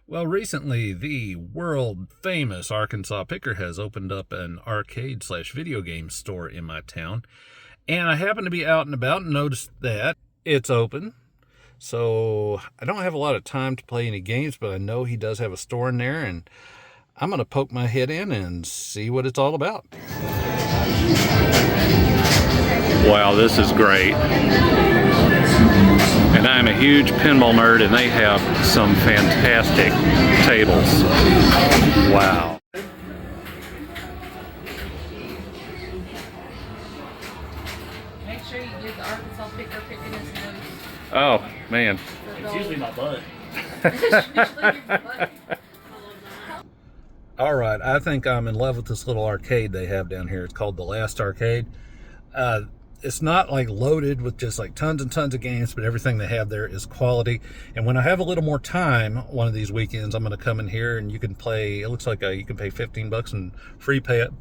Well, recently, the world famous Arkansas Picker has opened up an arcade slash video game store in my town. And I happened to be out and about and noticed that it's open. So I don't have a lot of time to play any games, but I know he does have a store in there. And I'm going to poke my head in and see what it's all about. Wow, this is great. And I'm a huge pinball nerd, and they have some fantastic tables. Wow. Make sure you get the Arkansas picker picking this one. Oh, man. It's usually my butt. All right, I think I'm in love with this little arcade they have down here. It's called The Last Arcade. It's not like loaded with just like tons and tons of games, but everything they have there is quality. And when I have a little more time one of these weekends, I'm going to come in here and you can play. It looks like you can pay $15 and free pay it.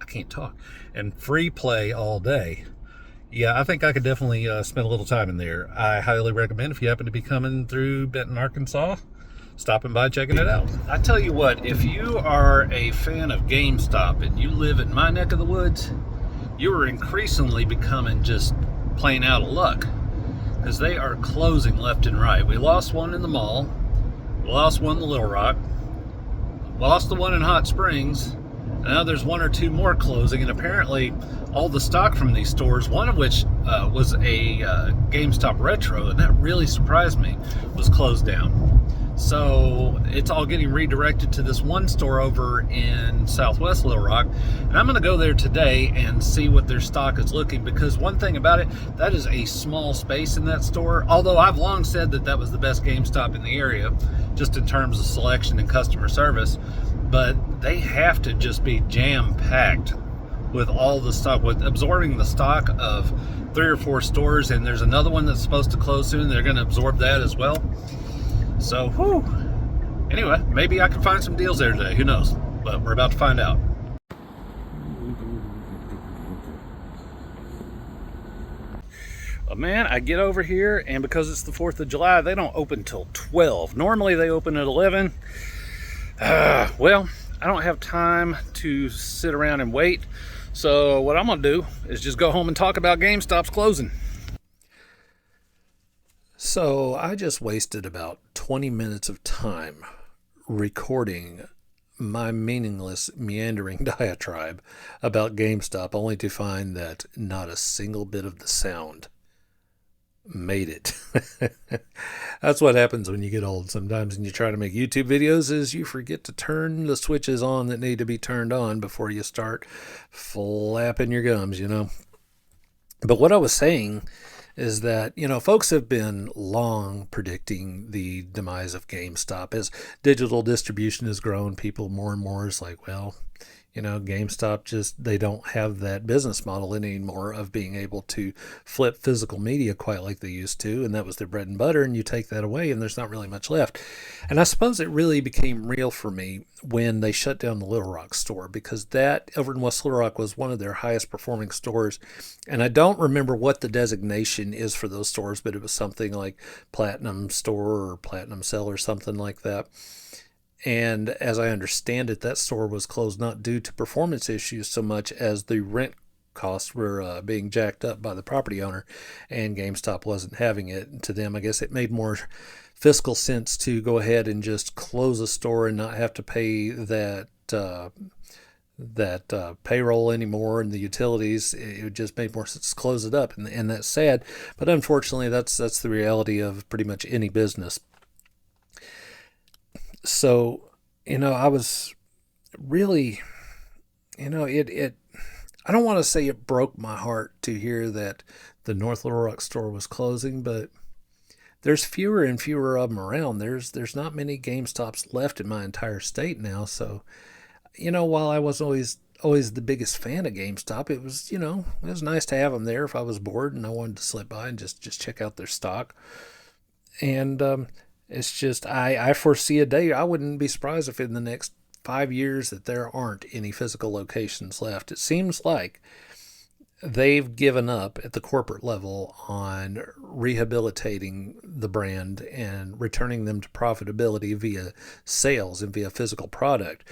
I can't talk. And free play all day. Yeah, I think I could definitely spend a little time in there. I highly recommend if you happen to be coming through Benton, Arkansas, stopping by, checking it out. I tell you what, if you are a fan of GameStop and you live in my neck of the woods, you are increasingly becoming just plain out of luck because they are closing left and right. We lost one in the mall, we lost one in Little Rock, lost the one in Hot Springs. Now there's one or two more closing, and apparently all the stock from these stores, one of which was a GameStop Retro, and that really surprised me, was closed down. So it's all getting redirected to this one store over in Southwest Little Rock, and I'm going to go there today and see what their stock is looking, because one thing about it, that is a small space in that store, although I've long said that that was the best GameStop in the area, just in terms of selection and customer service. But they have to just be jam-packed with all the stock, with absorbing the stock of 3 or 4 stores, and there's another one that's supposed to close soon. They're going to absorb that as well. So, whew. Anyway, maybe I can find some deals there today. Who knows? But we're about to find out. Man, I get over here, and because it's the 4th of July, they don't open till 12. Normally, they open at 11. Well, I don't have time to sit around and wait, so what I'm gonna do is just go home and talk about GameStop's closing. So I just wasted about 20 minutes of time recording my meaningless, meandering diatribe about GameStop, only to find that not a single bit of the sound made it. That's what happens when you get old sometimes and you try to make YouTube videos, is you forget to turn the switches on that need to be turned on before you start flapping your gums, you know. But what I was saying is that, you know, folks have been long predicting the demise of GameStop. As digital distribution has grown, people more and more is like, well, you know, GameStop just, they don't have that business model anymore of being able to flip physical media quite like they used to. And that was their bread and butter. And you take that away and there's not really much left. And I suppose it really became real for me when they shut down the Little Rock store, because that over in West Little Rock was one of their highest performing stores. And I don't remember what the designation is for those stores, but it was something like Platinum Store or Platinum Cell or something like that. And as I understand it, that store was closed not due to performance issues so much as the rent costs were being jacked up by the property owner, and GameStop wasn't having it. To them, I guess it made more fiscal sense to go ahead and just close a store and not have to pay that payroll anymore and the utilities. It just made more sense to close it up, and that's sad. But unfortunately, that's the reality of pretty much any business. So, you know, I was really, you know, I don't want to say it broke my heart to hear that the North Little Rock store was closing, but there's fewer and fewer of them around. There's not many GameStops left in my entire state now. So, you know, while I was always the biggest fan of GameStop, it was, you know, it was nice to have them there if I was bored and I wanted to slip by and just check out their stock. And, it's just, I foresee a day, I wouldn't be surprised if in the next 5 years that there aren't any physical locations left. It seems like they've given up at the corporate level on rehabilitating the brand and returning them to profitability via sales and via physical product,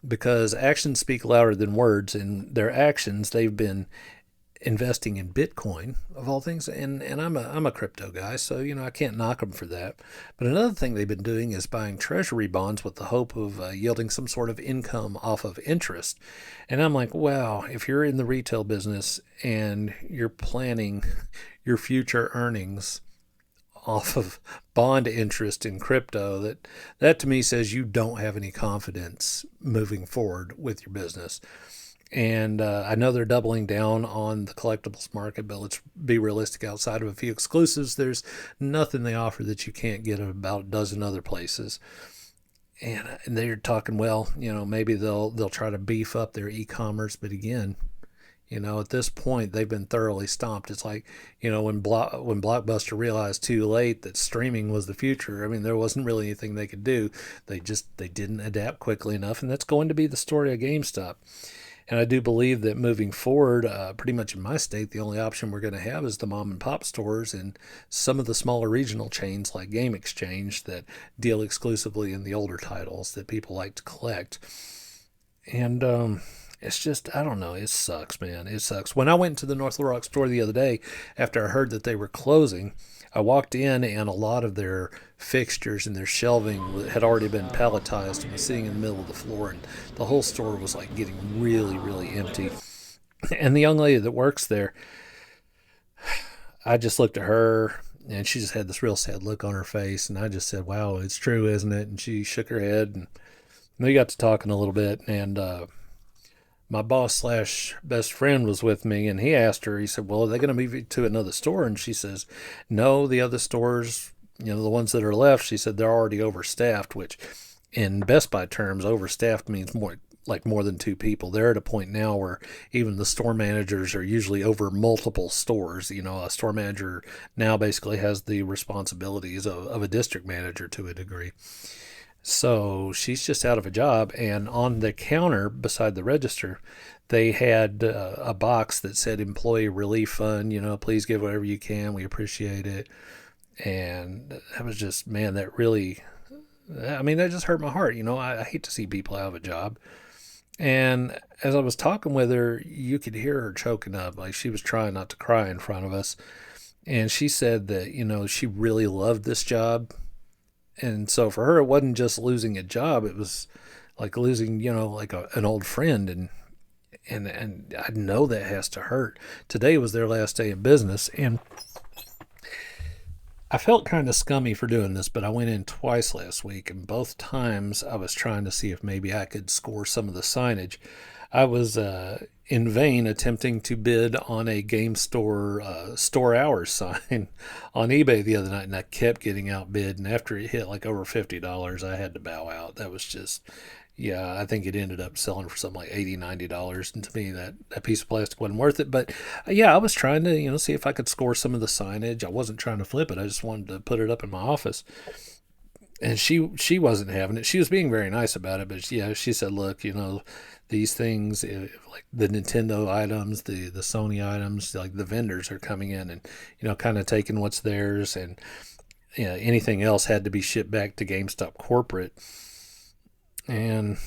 because actions speak louder than words. And their actions, they've been investing in Bitcoin of all things, and I'm a crypto guy, so I can't knock them for that. But another thing they've been doing is buying treasury bonds with the hope of yielding some sort of income off of interest. And I'm like, wow, if you're in the retail business and you're planning your future earnings off of bond interest in crypto, that to me says you don't have any confidence moving forward with your business. And I know they're doubling down on the collectibles market, but let's be realistic. Outside of a few exclusives, there's nothing they offer that you can't get at about a dozen other places. And they're talking, well, maybe they'll try to beef up their e-commerce, but again, at this point, they've been thoroughly stomped. It's like, when Blockbuster realized too late that streaming was the future. I mean, there wasn't really anything they could do. They didn't adapt quickly enough, and that's going to be the story of GameStop. And I do believe that moving forward, pretty much in my state, the only option we're going to have is the mom and pop stores and some of the smaller regional chains like Game Exchange that deal exclusively in the older titles that people like to collect. And it's just, I don't know, it sucks, man. It sucks. When I went to the North Little Rock store the other day, after I heard that they were closing, I walked in and a lot of their fixtures and their shelving had already been palletized and was sitting in the middle of the floor, and the whole store was like getting really, really empty. And the young lady that works there, I just looked at her and she just had this real sad look on her face, and I just said, wow, it's true, isn't it? And she shook her head, and we got to talking a little bit, and my boss slash best friend was with me, and he asked her, he said, well, are they going to move you to another store? And she says, no, the other stores, the ones that are left, she said they're already overstaffed, which in Best Buy terms, overstaffed means more than two people. They're at a point now where even the store managers are usually over multiple stores. A store manager now basically has the responsibilities of a district manager to a degree. So she's just out of a job, and on the counter beside the register, they had a box that said Employee Relief Fund, please give whatever you can. We appreciate it. And that was just, man, that really, that just hurt my heart. I hate to see people out of a job. And as I was talking with her, you could hear her choking up. Like she was trying not to cry in front of us. And she said that, she really loved this job. And so for her, it wasn't just losing a job. It was like losing, like an old friend. And I know that has to hurt. Today was their last day of business. And I felt kind of scummy for doing this, but I went in twice last week. And both times I was trying to see if maybe I could score some of the signage. I was in vain attempting to bid on a game store store hours sign on eBay the other night, and I kept getting outbid. And after it hit like over $50, I had to bow out. That was just, yeah, I think it ended up selling for something like $80, $90. And to me, that piece of plastic wasn't worth it. But yeah, I was trying to, see if I could score some of the signage. I wasn't trying to flip it. I just wanted to put it up in my office. And she wasn't having it. She was being very nice about it, but yeah, she said, look, these things, like the Nintendo items, the Sony items, like the vendors are coming in and, kind of taking what's theirs, and anything else had to be shipped back to GameStop corporate. And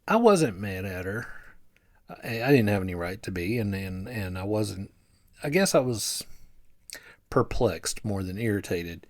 I wasn't mad at her. I didn't have any right to be, and I wasn't, I guess I was perplexed more than irritated,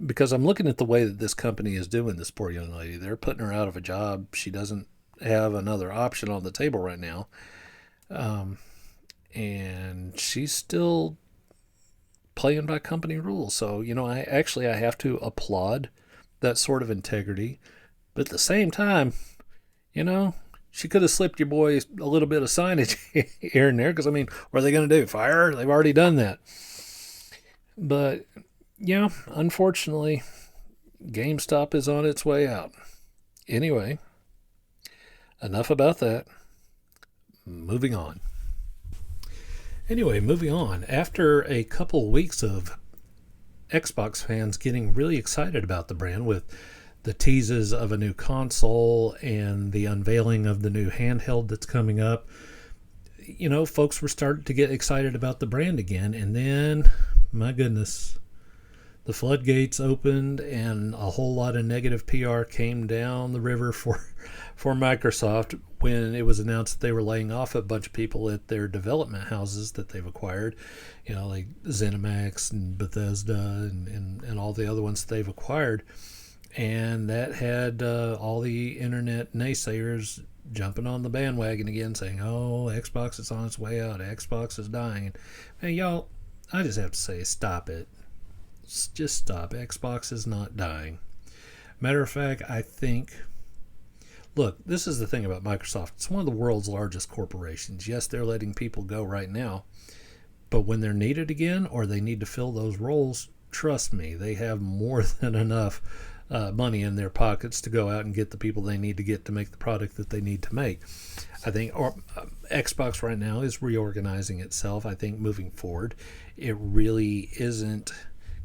because I'm looking at the way that this company is doing this poor young lady. They're putting her out of a job. She doesn't have another option on the table right now. And she's still playing by company rules. So, I have to applaud that sort of integrity. But at the same time, she could have slipped your boy a little bit of signage here and there. Because, what are they going to do? Fire her? They've already done that. But yeah, unfortunately, GameStop is on its way out. Anyway, enough about that. Moving on. After a couple weeks of Xbox fans getting really excited about the brand with the teases of a new console and the unveiling of the new handheld that's coming up, folks were starting to get excited about the brand again. And then, my goodness, the floodgates opened and a whole lot of negative PR came down the river for Microsoft when it was announced that they were laying off a bunch of people at their development houses that they've acquired, like ZeniMax and Bethesda and all the other ones that they've acquired. And that had all the internet naysayers jumping on the bandwagon again, saying, oh, Xbox is on its way out, Xbox is dying. And y'all, I just have to say, stop it. Just stop. Xbox is not dying. Matter of fact, I think, look, this is the thing about Microsoft. It's one of the world's largest corporations. Yes, they're letting people go right now, but when they're needed again or they need to fill those roles, trust me, they have more than enough money in their pockets to go out and get the people they need to get to make the product that they need to make. I think Xbox right now is reorganizing itself. I think moving forward, it really isn't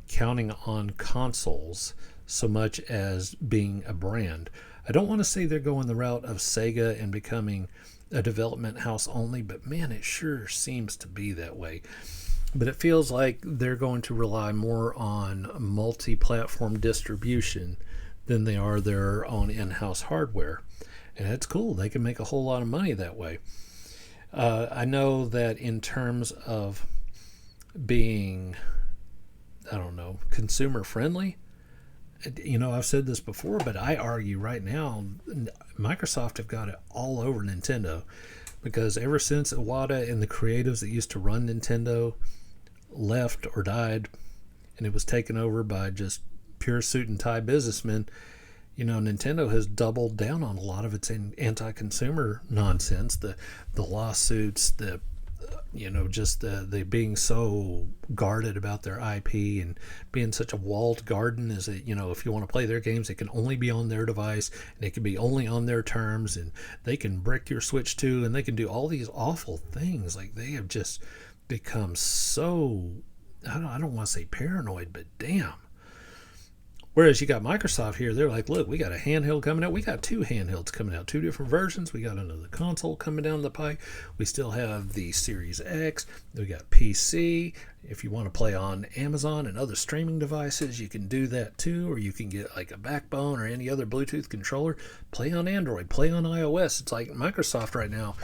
counting on consoles so much as being a brand. I don't want to say they're going the route of Sega and becoming a development house only, but man, it sure seems to be that way. But it feels like they're going to rely more on multi-platform distribution than they are their own in-house hardware. And it's cool. They can make a whole lot of money that way. I know that in terms of being, consumer friendly, I've said this before, but I argue right now Microsoft have got it all over Nintendo, because ever since Iwata and the creatives that used to run Nintendo left or died and it was taken over by just pure suit and tie businessmen, Nintendo has doubled down on a lot of its anti-consumer nonsense, the lawsuits, just the being so guarded about their IP and being such a walled garden, is that, if you want to play their games, it can only be on their device and it can be only on their terms, and they can brick your Switch too, and they can do all these awful things. Like, they have just become so, I don't want to say paranoid, but damn. Whereas you got Microsoft here, they're like, look, we got a handheld coming out. We got two handhelds coming out, two different versions. We got another console coming down the pike. We still have the Series X. We got PC. If you want to play on Amazon and other streaming devices, you can do that too. Or you can get like a Backbone or any other Bluetooth controller. Play on Android. Play on iOS. It's like Microsoft right now,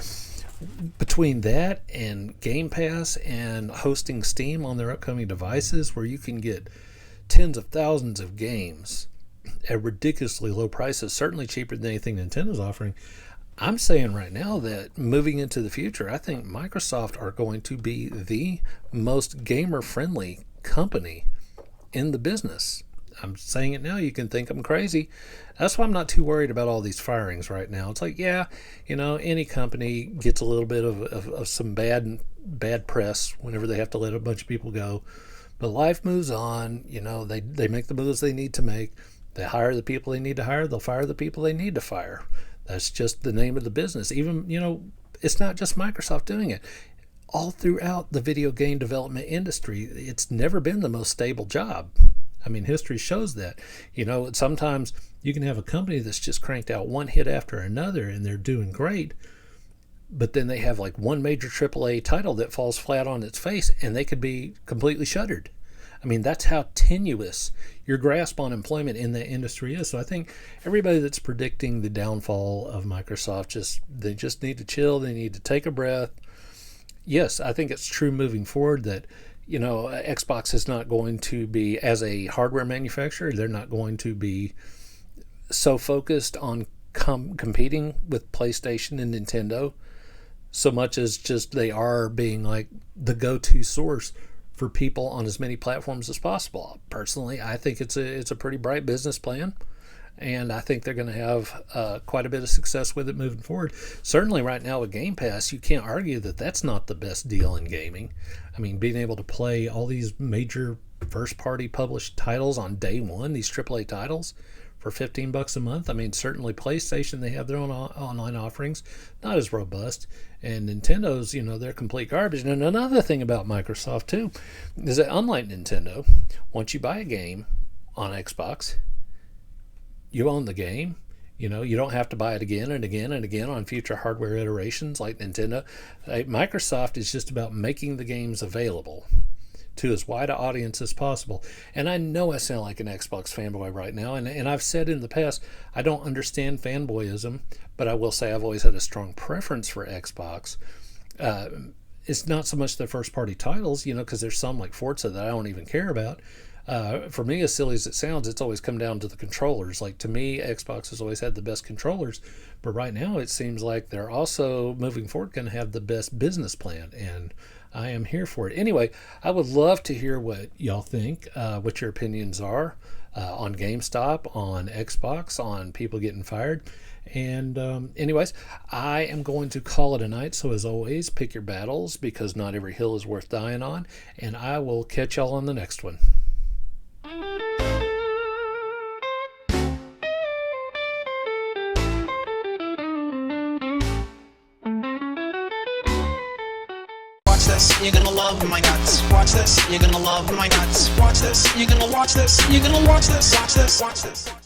between that and Game Pass and hosting Steam on their upcoming devices, where you can get tens of thousands of games at ridiculously low prices, certainly cheaper than anything Nintendo's offering. I'm saying right now that moving into the future, I think Microsoft are going to be the most gamer-friendly company in the business. I'm saying it now. You can think I'm crazy. That's why I'm not too worried about all these firings right now. It's like, yeah, any company gets a little bit of some bad press whenever they have to let a bunch of people go. But life moves on. They make the moves they need to make. They hire the people they need to hire. They'll fire the people they need to fire. That's just the name of the business. Even, it's not just Microsoft doing it. All throughout the video game development industry, it's never been the most stable job. I mean, history shows that. Sometimes you can have a company that's just cranked out one hit after another and they're doing great, but then they have like one major AAA title that falls flat on its face and they could be completely shuttered. I mean, that's how tenuous your grasp on employment in that industry is. So I think everybody that's predicting the downfall of Microsoft, they just need to chill. They need to take a breath. Yes, I think it's true moving forward that, Xbox is not going to be, as a hardware manufacturer, they're not going to be so focused on competing with PlayStation and Nintendo so much as just they are being like the go-to source for people on as many platforms as possible. Personally, I think it's a pretty bright business plan, and I think they're going to have quite a bit of success with it moving forward. Certainly right now with Game Pass, you can't argue that that's not the best deal in gaming. I mean, being able to play all these major first-party published titles on day one, these AAA titles, for $15 a month. I mean, certainly PlayStation, they have their own online offerings, not as robust. And Nintendo's, they're complete garbage. And another thing about Microsoft, too, is that unlike Nintendo, once you buy a game on Xbox, you own the game. You know, you don't have to buy it again and again and again on future hardware iterations like Nintendo. Microsoft is just about making the games available to as wide an audience as possible. And I know I sound like an Xbox fanboy right now, and I've said in the past, I don't understand fanboyism, but I will say I've always had a strong preference for Xbox. It's not so much their first party titles, you know, because there's some like Forza that I don't even care about. For me, as silly as it sounds, it's always come down to the controllers. Like, to me, Xbox has always had the best controllers, but right now it seems like they're also moving forward going to have the best business plan, and I am here for it. Anyway, I would love to hear what y'all think, what your opinions are on GameStop, on Xbox, on people getting fired. And anyways, I am going to call it a night. So as always, pick your battles, because not every hill is worth dying on. And I will catch y'all on the next one. Watch this, you're gonna love my nuts. Watch this, you're gonna love my nuts. Watch this, you're gonna watch this. You're gonna watch this. Watch this. Watch this.